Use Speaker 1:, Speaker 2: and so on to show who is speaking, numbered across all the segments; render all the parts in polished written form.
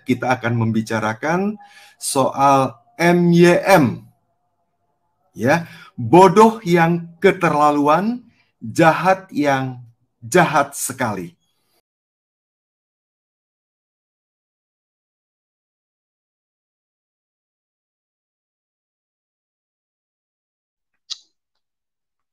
Speaker 1: Kita akan membicarakan soal MYM, ya, bodoh yang keterlaluan, jahat yang jahat sekali.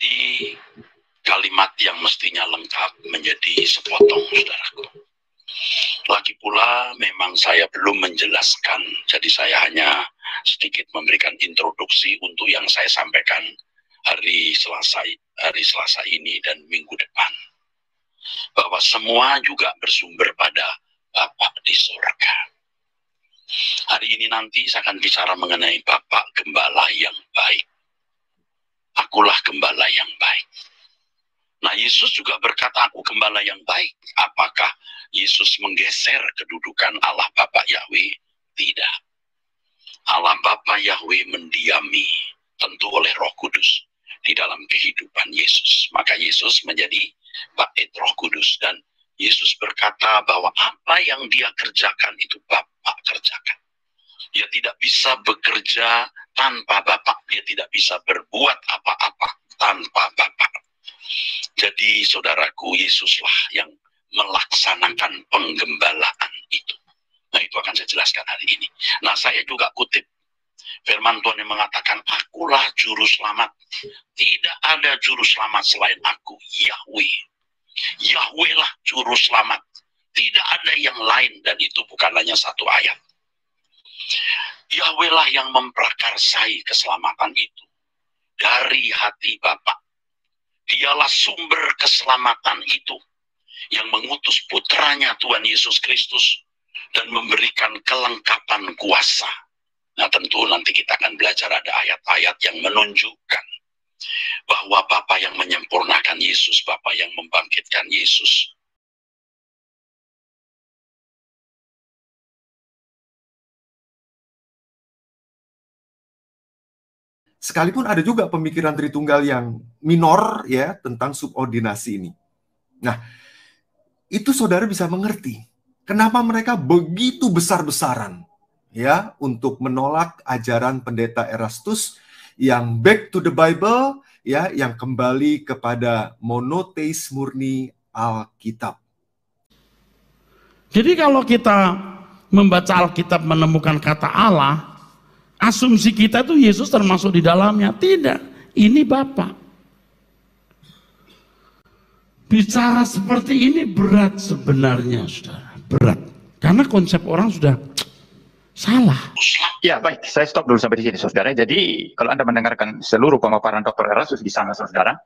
Speaker 2: Di kalimat yang mestinya lengkap menjadi sepotong, saudaraku. Lagi pula memang saya belum menjelaskan, jadi saya hanya sedikit memberikan introduksi untuk yang saya sampaikan hari Selasa ini dan minggu depan. Bahwa semua juga bersumber pada Bapa di surga. Hari ini nanti saya akan bicara mengenai Bapak Gembala yang baik. Akulah gembala yang baik. Nah, Yesus juga berkata, aku gembala yang baik. Apakah Yesus menggeser kedudukan Allah Bapa Yahweh? Tidak. Allah Bapa Yahweh mendiami tentu oleh Roh Kudus di dalam kehidupan Yesus. Maka Yesus menjadi Bait Roh Kudus. Dan Yesus berkata bahwa apa yang dia kerjakan itu Bapa kerjakan. Dia tidak bisa bekerja tanpa Bapa. Dia tidak bisa berbuat apa-apa tanpa Bapa. Jadi saudaraku, Yesuslah yang melaksanakan penggembalaan itu. Nah, itu akan saya jelaskan hari ini. Nah, saya juga kutip firman Tuhan yang mengatakan, akulah juru selamat. Tidak ada juru selamat selain aku, Yahweh. Yahweh lah juru selamat. Tidak ada yang lain, dan itu bukan hanya satu ayat. Yahweh lah yang memprakarsai keselamatan itu dari hati Bapa. Dialah sumber keselamatan itu yang mengutus putranya Tuhan Yesus Kristus dan memberikan kelengkapan kuasa. Nah, tentu nanti kita akan belajar ada ayat-ayat yang menunjukkan bahwa Bapa yang menyempurnakan Yesus, Bapa yang membangkitkan Yesus.
Speaker 1: Sekalipun ada juga pemikiran Tritunggal yang minor, ya, tentang subordinasi ini. Nah, itu saudara bisa mengerti kenapa mereka begitu besar-besaran, ya, untuk menolak ajaran pendeta Erastus yang back to the Bible, ya, yang kembali kepada monoteis murni Alkitab.
Speaker 3: Jadi kalau kita membaca Alkitab menemukan kata Allah, asumsi kita tuh Yesus termasuk di dalamnya. Tidak, ini Bapa. Bicara seperti ini berat sebenarnya, saudara. Berat. Karena konsep orang sudah salah.
Speaker 4: Ya, baik. Saya stop dulu sampai di sini, saudara. Jadi, kalau Anda mendengarkan seluruh pemaparan Dr. Erastus di sana, saudara,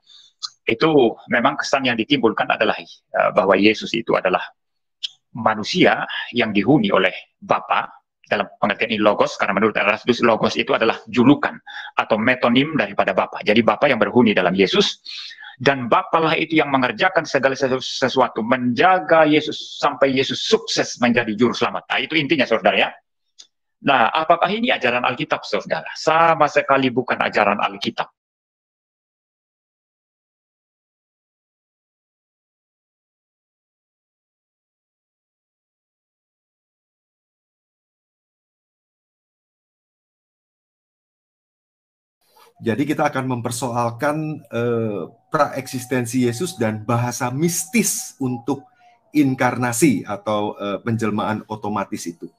Speaker 4: itu memang kesan yang ditimbulkan adalah bahwa Yesus itu adalah manusia yang dihuni oleh Bapa. Dalam pengertian ini logos, karena menurut Erastus logos itu adalah julukan atau metonim daripada Bapa. Jadi Bapa yang berhuni dalam Yesus, dan Bapalah itu yang mengerjakan segala sesuatu, menjaga Yesus sampai Yesus sukses menjadi juru selamat. Nah, itu intinya, saudara, ya. Nah, apakah ini ajaran Alkitab, saudara? Sama sekali bukan ajaran Alkitab.
Speaker 1: Jadi kita akan mempersoalkan praeksistensi Yesus dan bahasa mistis untuk inkarnasi atau penjelmaan otomatis itu.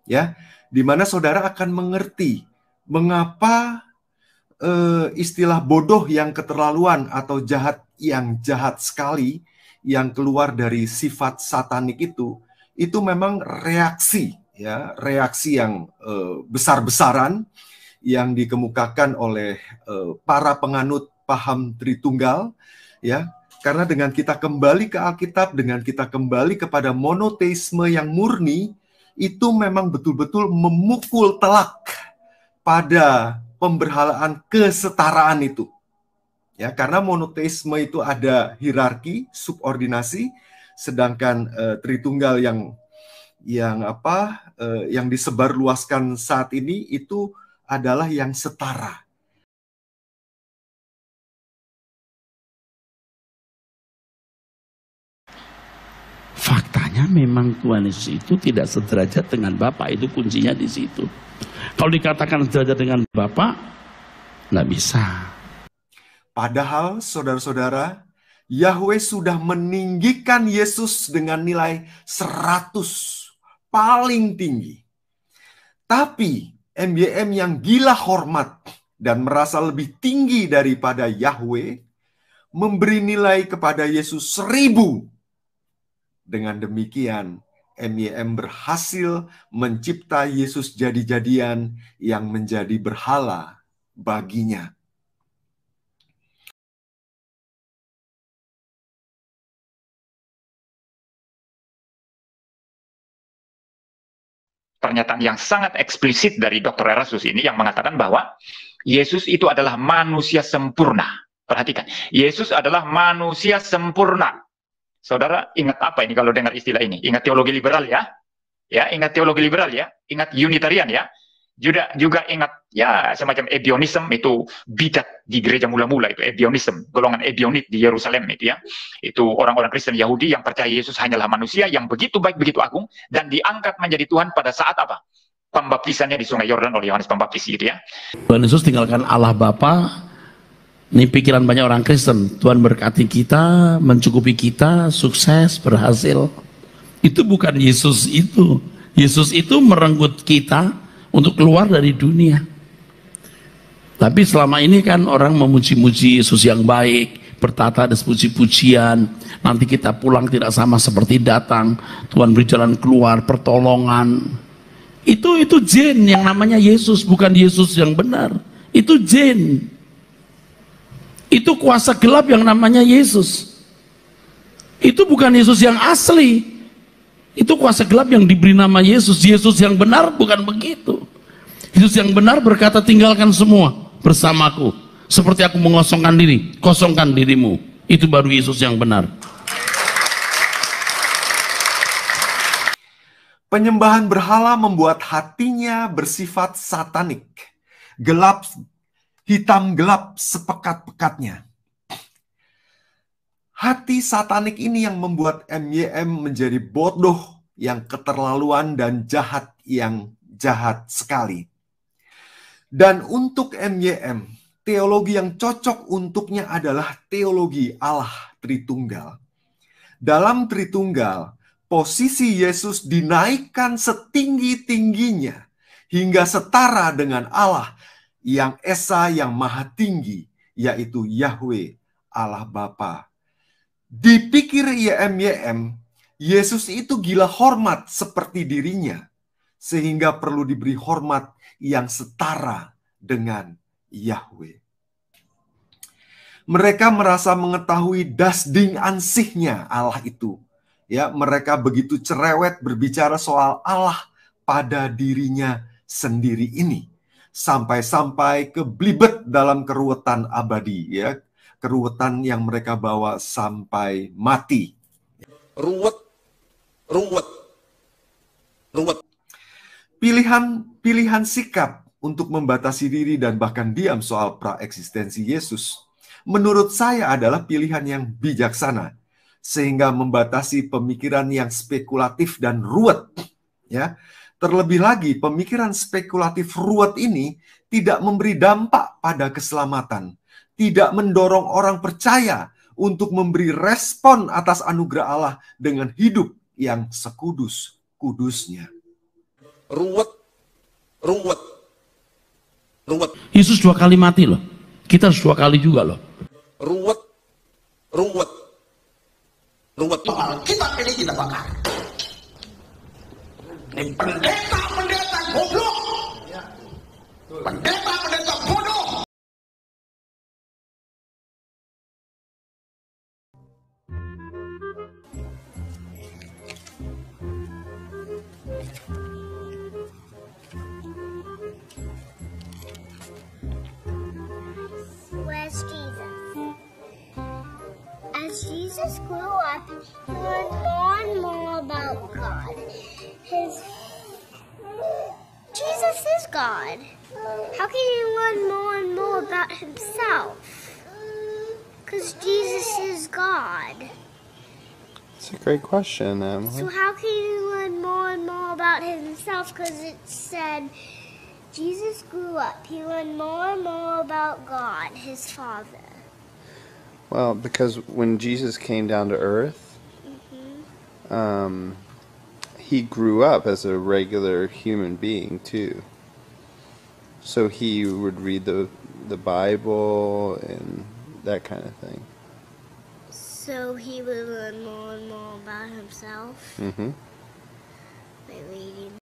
Speaker 1: Ya, di mana saudara akan mengerti mengapa istilah bodoh yang keterlaluan atau jahat yang jahat sekali yang keluar dari sifat satanik itu memang reaksi, ya, reaksi yang besar-besaran yang dikemukakan oleh para penganut paham Tritunggal, ya. Karena dengan kita kembali ke Alkitab, dengan kita kembali kepada monoteisme yang murni, itu memang betul-betul memukul telak pada pemberhalaan kesetaraan itu. Ya, karena monoteisme itu ada hierarki, subordinasi, sedangkan Tritunggal yang disebarluaskan saat ini itu adalah yang setara.
Speaker 3: Faktanya memang Tuhan Yesus itu tidak sederajat dengan Bapa, itu kuncinya di situ. Kalau dikatakan sederajat dengan Bapa, nggak bisa.
Speaker 1: Padahal, saudara-saudara, Yahweh sudah meninggikan Yesus dengan nilai 100, paling tinggi. Tapi, MYM yang gila hormat dan merasa lebih tinggi daripada Yahweh, memberi nilai kepada Yesus 1000. Dengan demikian, MYM berhasil mencipta Yesus jadi-jadian yang menjadi berhala baginya.
Speaker 4: Pernyataan yang sangat eksplisit dari Dr. Erastus ini yang mengatakan bahwa Yesus itu adalah manusia sempurna. Perhatikan, Yesus adalah manusia sempurna. Saudara ingat apa ini kalau dengar istilah ini? Ingat teologi liberal ya? Ya, ingat teologi liberal ya? Ingat Unitarian ya? Juga ingat ya semacam Ebionism, itu bidat di gereja mula-mula, itu Ebionism, golongan Ebionit di Yerusalem itu ya. Itu orang-orang Kristen Yahudi yang percaya Yesus hanyalah manusia yang begitu baik, begitu agung, dan diangkat menjadi Tuhan pada saat apa? Pembaptisannya di Sungai Yordan oleh Yohanes Pembaptis gitu ya.
Speaker 3: Tuhan Yesus tinggalkan Allah Bapa. Ini pikiran banyak orang Kristen. Tuhan berkati kita, mencukupi kita, sukses, berhasil. Itu bukan Yesus itu. Yesus itu merenggut kita untuk keluar dari dunia. Tapi selama ini kan orang memuji-muji Yesus yang baik, bertata ada puji-pujian, nanti kita pulang tidak sama seperti datang, Tuhan beri jalan keluar, pertolongan. Itu jin yang namanya Yesus, bukan Yesus yang benar. Itu jin. Itu kuasa gelap yang namanya Yesus. Itu bukan Yesus yang asli. Itu kuasa gelap yang diberi nama Yesus. Yesus yang benar bukan begitu. Yesus yang benar berkata, tinggalkan semua bersamaku. Seperti aku mengosongkan diri, kosongkan dirimu. Itu baru Yesus yang benar.
Speaker 1: Penyembahan berhala membuat hatinya bersifat satanik. Gelap, hitam gelap sepekat-pekatnya. Hati satanik ini yang membuat MYM menjadi bodoh yang keterlaluan dan jahat yang jahat sekali. Dan untuk MYM, teologi yang cocok untuknya adalah teologi Allah Tritunggal. Dalam Tritunggal, posisi Yesus dinaikkan setinggi-tingginya hingga setara dengan Allah yang Esa yang maha tinggi, yaitu Yahweh Allah Bapa. Dipikir YM, Yesus itu gila hormat seperti dirinya, sehingga perlu diberi hormat yang setara dengan Yahweh. Mereka merasa mengetahui dasding ansihnya Allah itu. Ya, mereka begitu cerewet berbicara soal Allah pada dirinya sendiri ini, sampai-sampai keblibet dalam keruwetan abadi, ya. Keruwetan yang mereka bawa sampai mati.
Speaker 5: Ruwet.
Speaker 1: Pilihan sikap untuk membatasi diri dan bahkan diam soal praeksistensi Yesus, menurut saya adalah pilihan yang bijaksana, sehingga membatasi pemikiran yang spekulatif dan ruwet. Ya, terlebih lagi pemikiran spekulatif ruwet ini tidak memberi dampak pada keselamatan. Tidak mendorong orang percaya untuk memberi respon atas anugerah Allah dengan hidup yang sekudus-kudusnya.
Speaker 5: Ruwet.
Speaker 3: Yesus 2 kali mati loh. Kita harus 2 kali juga loh.
Speaker 5: Ruwet. Kita ini tidak bakar. Ini pendeta goblok. Pendeta
Speaker 6: Jesus grew up, he learned more and more about God. Jesus is God. How can he learn more and more about himself? Because Jesus is God.
Speaker 7: It's a great question,
Speaker 6: So
Speaker 7: Emily.
Speaker 6: how can he learn more and more about himself? Because it said Jesus grew up. He learned more and more about God, his Father.
Speaker 7: Well, because when Jesus came down to earth, he grew up as a regular human being too. So he would read the Bible and that kind of thing.
Speaker 6: So he would learn more and more about himself
Speaker 7: Mm-hmm.
Speaker 6: by reading